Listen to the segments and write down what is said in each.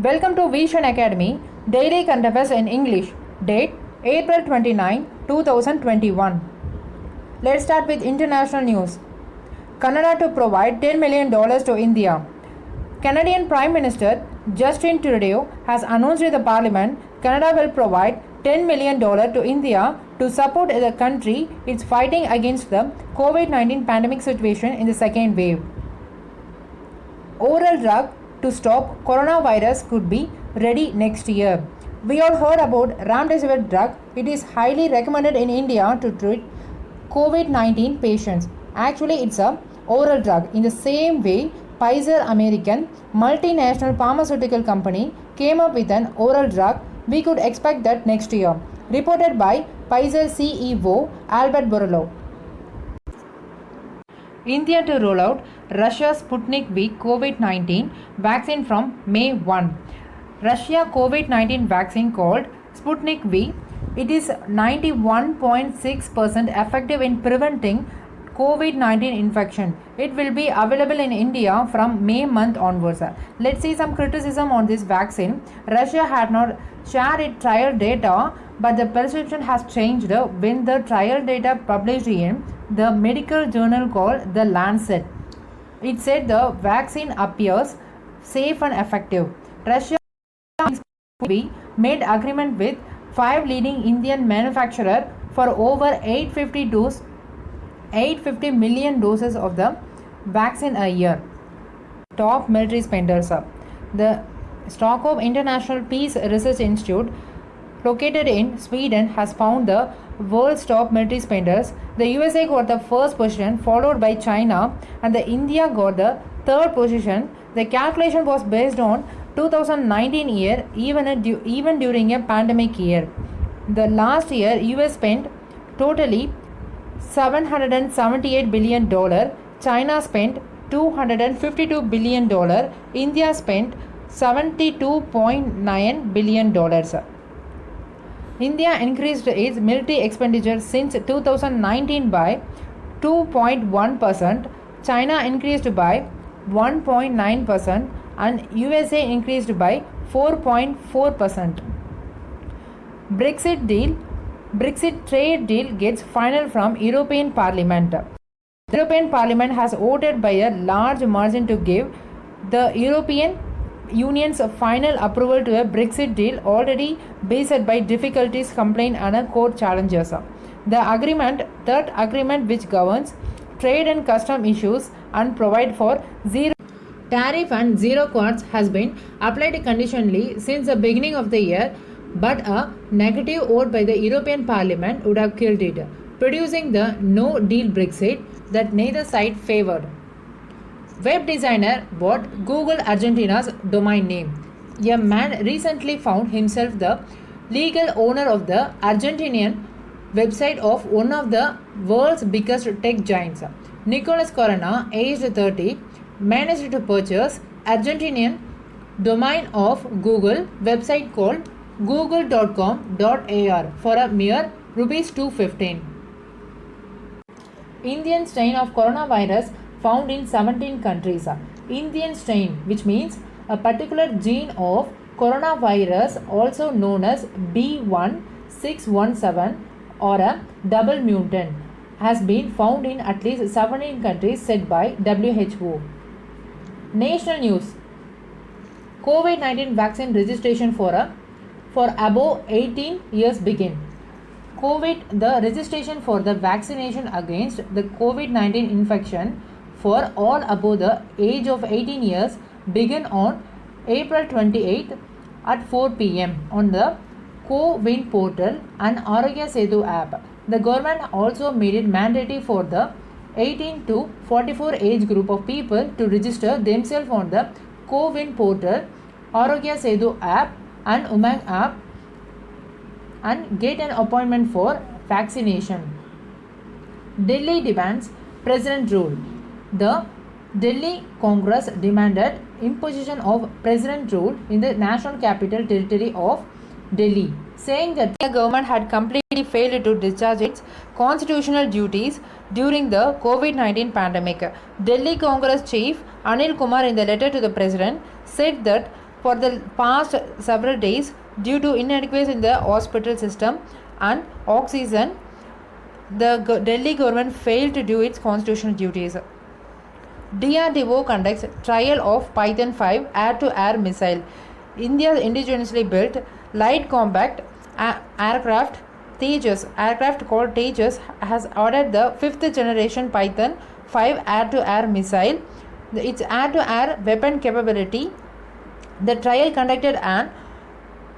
Welcome to Vision Academy, Daily Current Affairs in English. Date April 29, 2021. Let's start with international news. Canada to provide $10 million to India. Canadian Prime Minister Justin Trudeau has announced in the Parliament Canada will provide $10 million to India to support the country it's fighting against the COVID-19 pandemic situation in the second wave. Oral drug to stop coronavirus could be ready next year. We all heard about remdesivir drug. It is highly recommended in India to treat COVID-19 patients. Actually, it's a oral drug. In the same way, Pfizer American multinational pharmaceutical company came up with an oral drug. We could expect that next year. Reported by Pfizer CEO Albert Bourla. India to roll out Russia's Sputnik V COVID-19 vaccine from May 1. Russia COVID-19 vaccine called Sputnik V. It is 91.6% effective in preventing COVID-19 infection. It will be available in India from May month onwards. Let's see some criticism on this vaccine. Russia had not shared its trial data, but the perception has changed when the trial data published in the medical journal called The Lancet. It said the vaccine appears safe and effective. Russia made agreement with 5 leading Indian manufacturers for over 850 million doses of the vaccine a year. Top military spenders. The Stockholm International Peace Research Institute, located in Sweden, has found the world's top military spenders. The USA got the first position, followed by China, and the India got the third position. The calculation was based on 2019 year, even during a pandemic year. The last year, US spent totally $778 billion. China spent $252 billion. India spent $72.9 billion. India increased its military expenditure since 2019 by 2.1%. China increased by 1.9% and USA increased by 4.4%. Brexit trade deal gets final from European Parliament. The European Parliament has voted by a large margin to give the European Union's final approval to a Brexit deal already beset by difficulties, complaints and court challenges. The third agreement which governs trade and custom issues and provide for zero tariff and zero quotas has been applied conditionally since the beginning of the year, but a negative vote by the European Parliament would have killed it, producing the no-deal Brexit that neither side favoured. Web designer bought Google Argentina's domain name. A man recently found himself the legal owner of the Argentinian website of one of the world's biggest tech giants. Nicolas Corona, aged 30, managed to purchase Argentinian domain of Google website called google.com.ar for a mere rupees 215. Indian strain of coronavirus found in 17 countries. Indian strain, which means a particular gene of coronavirus, also known as B1617 or a double mutant, has been found in at least 17 countries, said by WHO. National news. COVID-19 vaccine registration for above 18 years begin. The registration for the vaccination against the COVID-19 infection for all above the age of 18 years began on April 28th at 4 p.m. on the Co-Win portal and Arogya Setu app. The government also made it mandatory for the 18 to 44 age group of people to register themselves on the Co-Win portal, Arogya Setu app and Umang app and get an appointment for vaccination. Delhi demands President rule. The Delhi Congress demanded imposition of President rule in the National Capital Territory of Delhi, saying that the government had completely failed to discharge its constitutional duties during the COVID-19 pandemic. Delhi Congress Chief Anil Kumar, in the letter to the President, said that for the past several days due to inadequacy in the hospital system and oxygen. The Delhi government failed to do its constitutional duties. DRDO conducts trial of Python 5 air-to-air missile. India's indigenously built light combat aircraft called Tejas has ordered the 5th generation Python 5 air-to-air missile. Its air-to-air weapon capability. The trial conducted on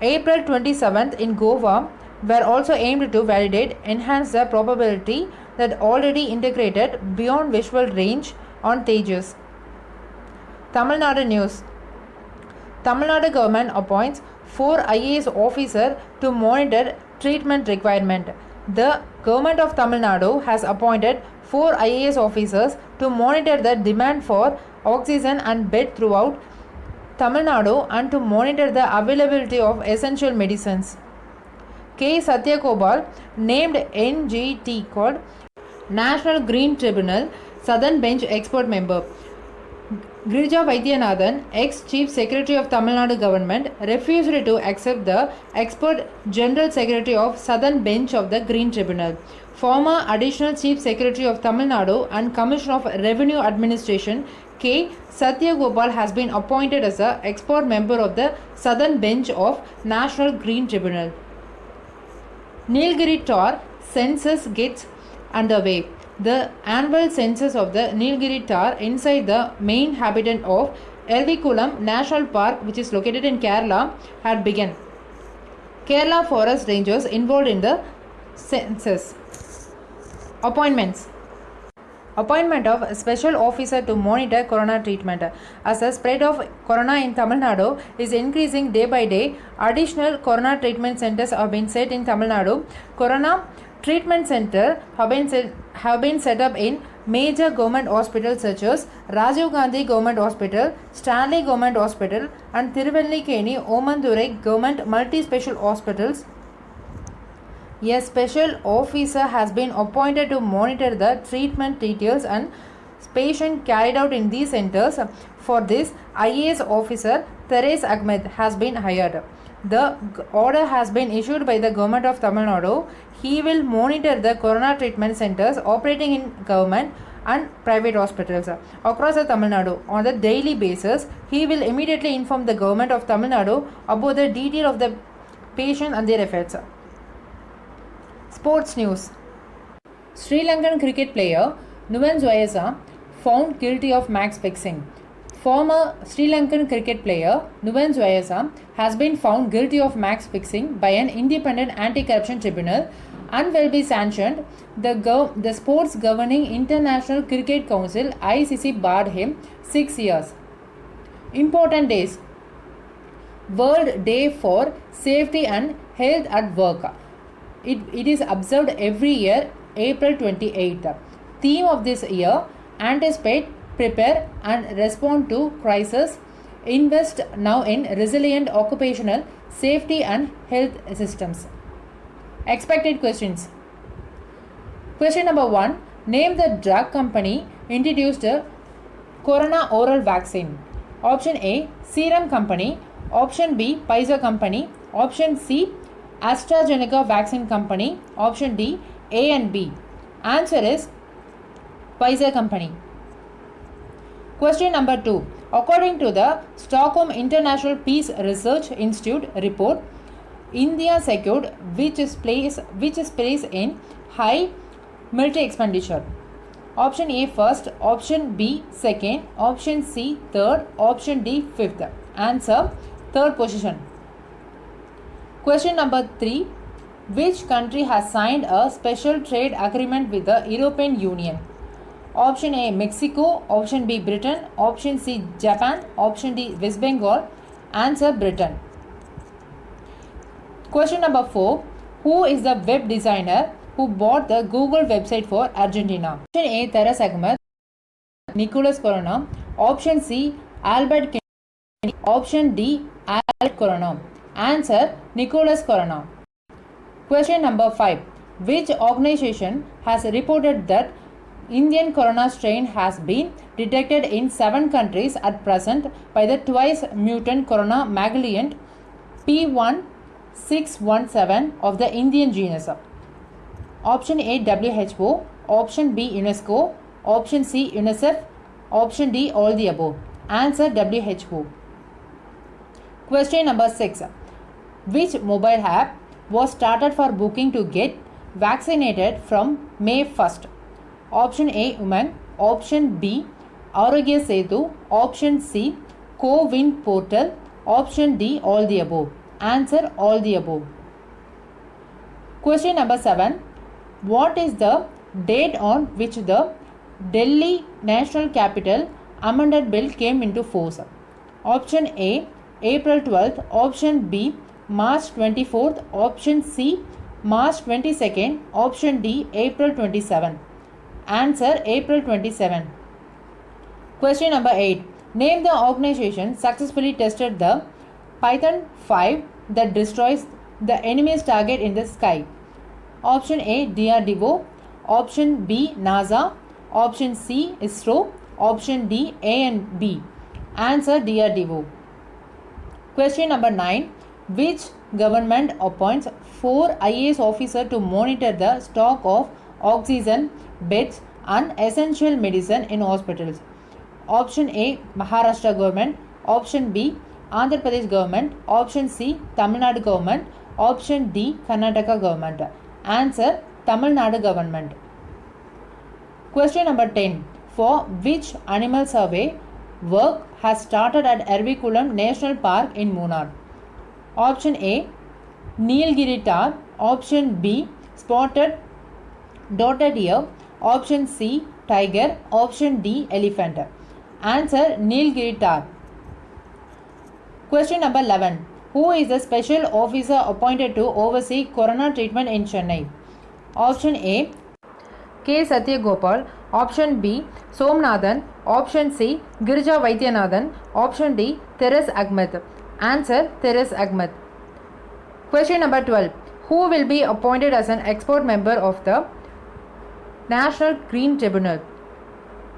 April 27th in Goa were also aimed to validate, enhance the probability that already integrated beyond visual range on Tejas. Tamil Nadu news. Tamil Nadu government appoints 4 IAS officers to monitor treatment requirement. The government of Tamil Nadu has appointed 4 IAS officers to monitor the demand for oxygen and bed throughout Tamil Nadu and to monitor the availability of essential medicines. K. Satyagopal named NGT called National Green Tribunal Southern Bench expert member. Girija Vaidyanathan, ex-Chief Secretary of Tamil Nadu government, refused to accept the expert General Secretary of Southern Bench of the Green Tribunal. Former Additional Chief Secretary of Tamil Nadu and Commissioner of Revenue Administration K. Satyagopal has been appointed as an expert member of the Southern Bench of National Green Tribunal. Nilgiri Tar census gets underway. The annual census of the Nilgiri Tar inside the main habitat of Ervikulam National Park, which is located in Kerala, had begun. Kerala Forest Rangers involved in the census. Appointments. Appointment of a special officer to monitor corona treatment. As the spread of corona in Tamil Nadu is increasing day by day, additional corona treatment centers have been set in Tamil Nadu. Corona treatment centers have been set up in major government hospitals such as Rajiv Gandhi Government Hospital, Stanley Government Hospital and Thiruvallikeni Omandurai Government Multi-Special Hospitals. A special officer has been appointed to monitor the treatment details and patient carried out in these centers. For this, IAS officer Therese Ahmed has been hired. The order has been issued by the government of Tamil Nadu. He will monitor the corona treatment centers operating in government and private hospitals across the Tamil Nadu on a daily basis. He will immediately inform the government of Tamil Nadu about the detail of the patient and their effects. Sports news. Sri Lankan cricket player Nuwan Jayasinghe found guilty of match fixing. Former Sri Lankan cricket player Nuwan Jayasinghe has been found guilty of match fixing by an independent anti-corruption tribunal and will be sanctioned. The Sports Governing International Cricket Council ICC barred him 6 years. Important days. World Day for Safety and Health at Work. It is observed every year, April 28th. Theme of this year: anticipate, prepare and respond to crisis. Invest now in resilient occupational safety and health systems. Expected questions. Question number 1. Name the drug company introduced the corona oral vaccine. Option A, Serum Company. Option B, Pfizer Company. Option C, AstraZeneca Vaccine Company. Option D, A and B. Answer is Pfizer Company. Question number 2. According to the Stockholm International Peace Research Institute report, India secured which is place in high military expenditure. Option A first, option B second, option C third, option D fifth. Answer third position. Question number 3. Which country has signed a special trade agreement with the European Union? Option A Mexico, option B Britain, option C Japan, option D West Bengal. Answer Britain. Question number 4. Who is the web designer who bought the Google website for Argentina? Option A Therese Ahmed, Nicolas Corona. Option C Albert Kennedy. Option D Albert Corona. Answer Nicolas Corona. Question number 5. Which organization has reported that Indian corona strain has been detected in 7 countries at present by the twice mutant corona variant P1617 of the Indian genus. Option A WHO, option B UNESCO, option C UNICEF, option D all the above. Answer WHO. Question number 6. Which mobile app was started for booking to get vaccinated from May 1st? Option A Women, option B Arogya Setu, option C Co-Win Portal, option D all the above. Answer all the above. Question number 7. What is the date on which the Delhi National Capital Amendment Bill came into force? Option A April 12th, option B March 24th, option C March 22nd, option D April 27th. Answer April 27. Question number 8. Name the organization successfully tested the Python 5 that destroys the enemy's target in the sky. Option A DRDO, option B NASA, option C ISRO, option D A and B. Answer DRDO. Question number 9. Which government appoints 4 IAS officers to monitor the stock of oxygen, beds and essential medicine in hospitals? Option A Maharashtra government, option B Andhra Pradesh government, option C Tamil Nadu government, option D Karnataka government. Answer Tamil Nadu government. Question number 10. For which animal survey work has started at Ervikulam National Park in Munnar? Option A Nilgiri Tar, option B Spotted Dotted Deer, option C Tiger, option D Elephant. Answer Nilgiri Tar. Question number 11. Who is the special officer appointed to oversee corona treatment in Chennai? Option A K. Satyagopal, option B Somnathan, option C Girija Vaidyanathan, option D Teres Ahmed. Answer Teres Ahmed. Question number 12. Who will be appointed as an expert member of the National Green Tribunal?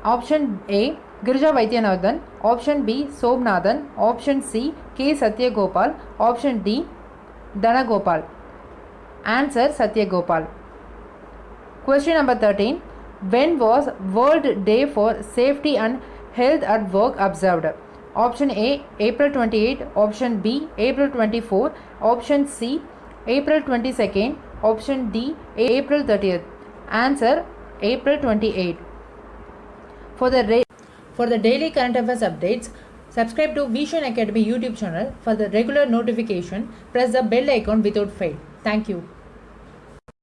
Option A Girija Vaidyanathan, option B Somnathan, option C K. Satyagopal, option D Dhanagopal. Answer Satyagopal. Question number 13. When was World Day for Safety and Health at Work observed? Option A April 28, option B April 24, option C April 22nd, option D April 30th. Answer April 28. For the daily current affairs updates, subscribe to Vision Academy YouTube channel. For the regular notification, press the bell icon without fail. Thank you.